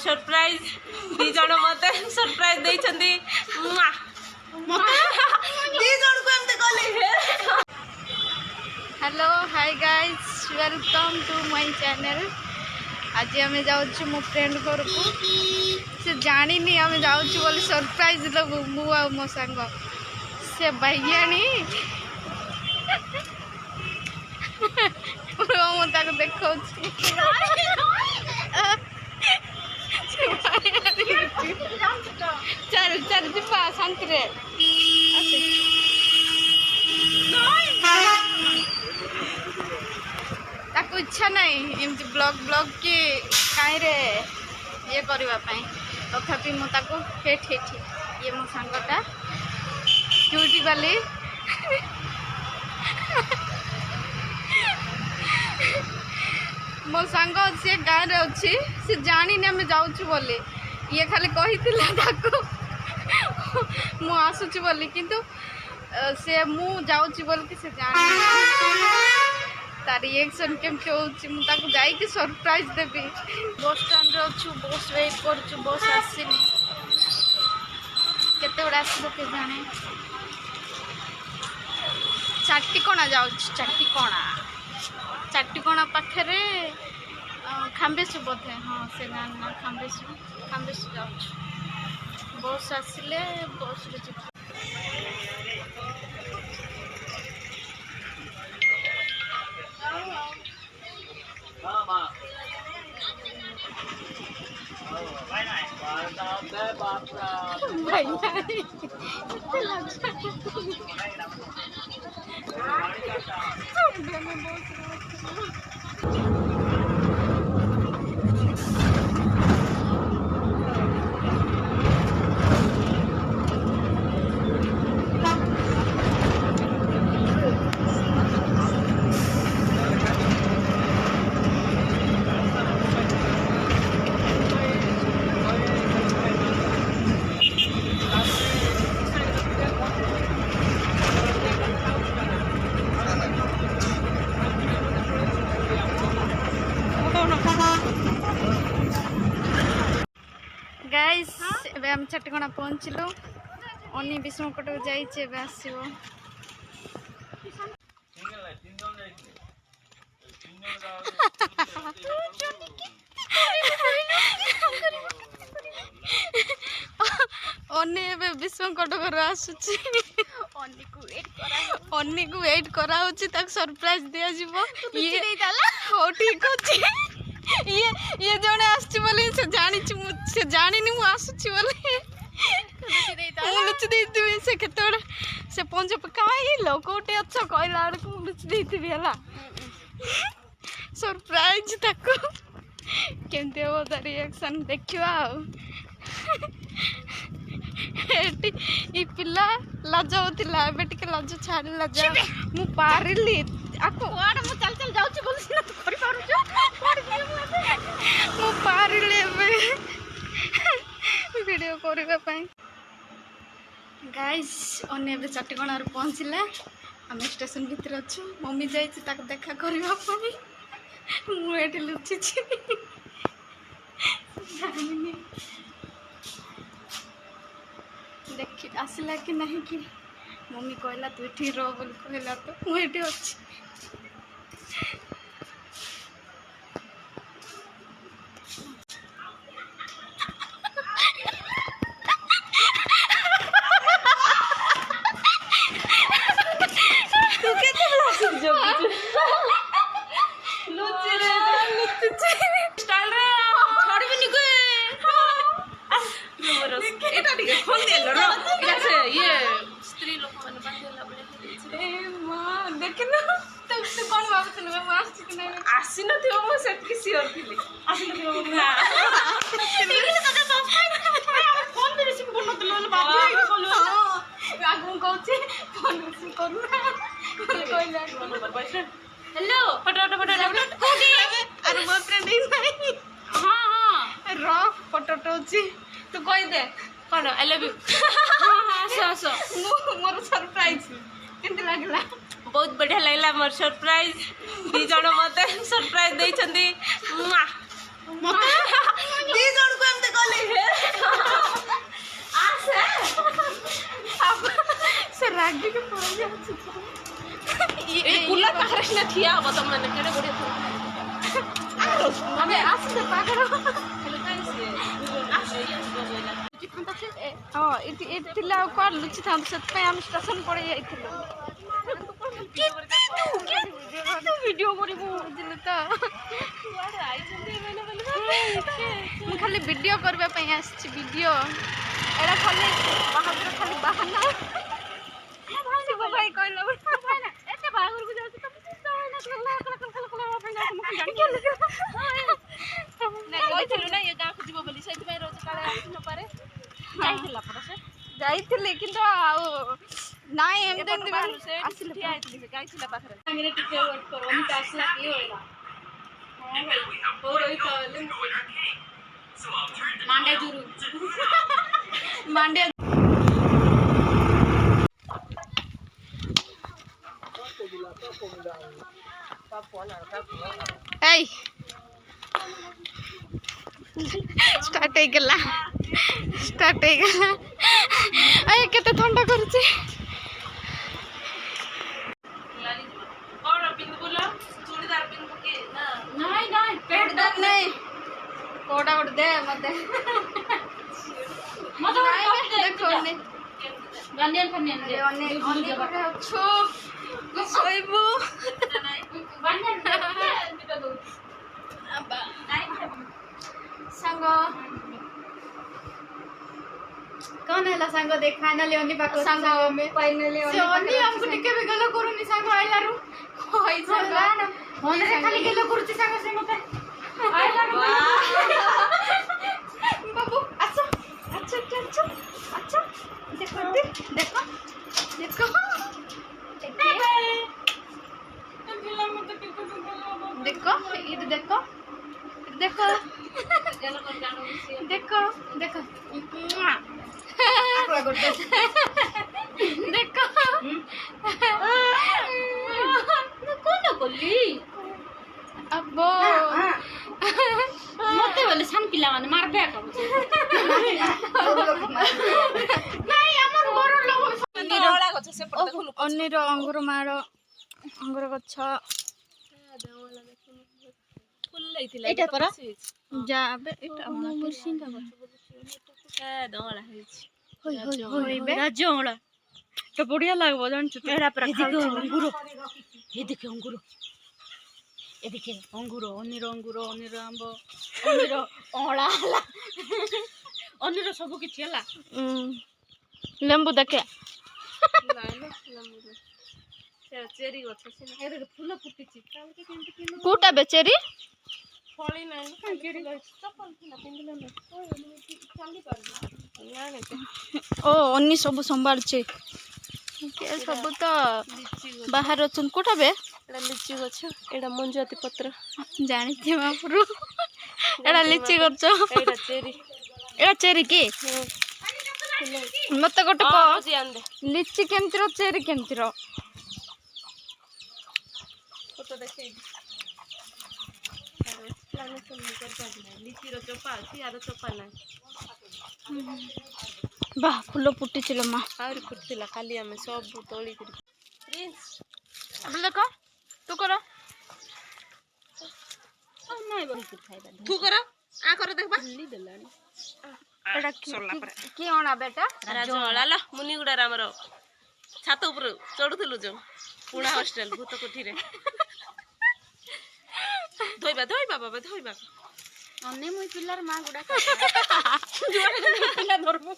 Surprise दी जण मते सरप्राइज देइछंदी hello hi guys welcome to my channel. आज आम जाऊँ मो फ्रेंड घर को से जानी आम जाऊँ बोली सरप्राइज दबू मु आ मो सांग से भाईयाणी मुझे देखा चल चल जीवा शांति ताको इच्छा नहीं एमती ब्लॉग ब्लॉग के कहीं ये करने तथापि मुझे हेट हेट ये मो सांगटा क्यूटी वाली मो सांग सी गाँव में अच्छी सी जानी आम जाऊँ बोली ये खाली कही मु आसुची बोली किंतु से मु जाऊँ बोल कि से जानी तार रिएक्शन केमती हो जाइए सरप्राइज देवी बस स्टैंड अच्छु बस वेट कर बस आसनी केते बड़े आसो के जाने चाटीकणा जाऊँ चाटीकणा पाखे खाम्बेसु बोधे हाँ से ना खाम्बेसु जाऊँ बस आसिले बस गाइस एबे हम चाटीकणा पहुँचलु अनी विष्णुकट जाइए आसो अनी एबे विष्णुकट घर आसुची अनी को वेट करा सरप्राइज दिया जीवो ये हो ठीक अच्छे ये जने आसची बोली से जानी मु आसुची बोली लुचि देइतिबी से केते से पंज काई लोकोटे अच्छा कहला को लुचि देइतिबी हला सरप्राइज ताको केमते हो ता रिएक्शन देखिवा एटी ई पिला लाज होतिला एबे टिके लाज छाड़िला जा मु पारिली आको वाड मु चल चल जाउची बोली ना तू करि पारु छ मु पारिले वीडियो करबा पई गाइस ओने बे चाटीकणार पहुंचला हम स्टेशन भीतर अच्छु मम्मी जाइछि ताक देखा करबा पई मु एठी लुचि छी जानिनी देखि आसला कि नहीं कि मम्मी कहला तू एठी रह बोल कहला तो मु एठी अछि हेलो फोटो अरे मो फ्रेंड हाँ हाँ रो फोटो तू कही दे कौन आई लव यू हाँ हाँ आस मोर सरप्राइज केमती लगला बहुत बढ़िया लगला मोर सरप्राइज दी जण मते सरप्राइज देइछंदी दी जण को से रागी के पड़ गया ये कुल्ला पाखरे सिना ठिया हबो त माने केडे बढिया थियो हमें आस से पागल हाँ ये थिला कॉल लुचि था से हम स्टेशन पड़े जाइथिलो वीडियो करिबो बुझले त मैं खाली वीडियो करबे पे आछि वीडियो एरा खाली बाहादुर खाली बहाना शिव भाई कहलो भाई ना एते बाहादुर को जाछ ना ये गाँव को जीवो बोली सही रोज काले आसी न पारे जाइथिला पर से जाइथिले किंतु आउ नाइ एमते आसिले ठिया आइथिले गाइथिला पाखरे अंगरे टिके वेट करो हम आसला की होइला हां भाई हो रही कहले मांडे जुरु मांडे ए स्टार्ट हो गला अरे केते ठंडा करछि और पिन बोला चूड़ीदार पिन के ना नहीं पेट दर्द नहीं कोड़ा उड़ दे मते देखो नहीं गंडियन फनियन दे ओने कोठे अछु सोइबु सांग कौन है सांग देख फाइनली ओनी पाको सांग में फाइनली ओनी हमको टिके भी गलो करूनी सांग आइला रु होई सांग होने खाली गलो करूची सांग से मते आइला रु बाबू अच्छा देखो देखो इधर देखो देखो देखो देखो देखो कौन बोली अब्बो मते बोले सान पिला माने मार दे कम नहीं हमर घर लोग निरोला गछ से पड़ देखु अन्नीर अंगुर मार अंगुर गछ फुल लैथिला एटा पर जाबे एटा पुरसिंदा गछ ए दंगला हेछि होई बे राज्य होला तो बढ़िया लागबो जानछु एरा पर खाउ अंगुर ये देखे अंगुर अन्नीर आंब अन्नीर ओला हला अन्नीर सब किछि हला लेंबू देखे चेरी गछ से फूल फुटिछि काल के केंति किलो कोटा बेचेरी फळी नै चेरी गछ चप्पल किना पिंदिले न चाली पारबो नाने ओ अन्नी सब संभाल छे के सब तो बाहर अछन कोटा बे एडा लिची गछ एडा मंजती पत्र जानि थि मापुरु एडा लिची गछ एडा चेरी की मत गोटे को जी आंदे लिची केमतिर चेरी केमतिर फोटो देखै प्लान सुनली कर पादिना लिची रो चोपा छी आरो चोपा नै वाह फूल फुटी छिलो मा आउरी फुटतिला खाली हमें सब तोली करी प्रिंस अब देखो तू करो नहीं बन के खाइबा तू करो आ करो देखबा ली देलानी एडा की होना बेटा राजवाला ला मुनिगुडा हमरो छात ऊपर चढुथलु जो पुणा हॉस्टल भूत कोठी रे धोइबा बाबा धोइबा अन्ने मुई पिल्लार मा गुडा जोडे पिल्ला धरबो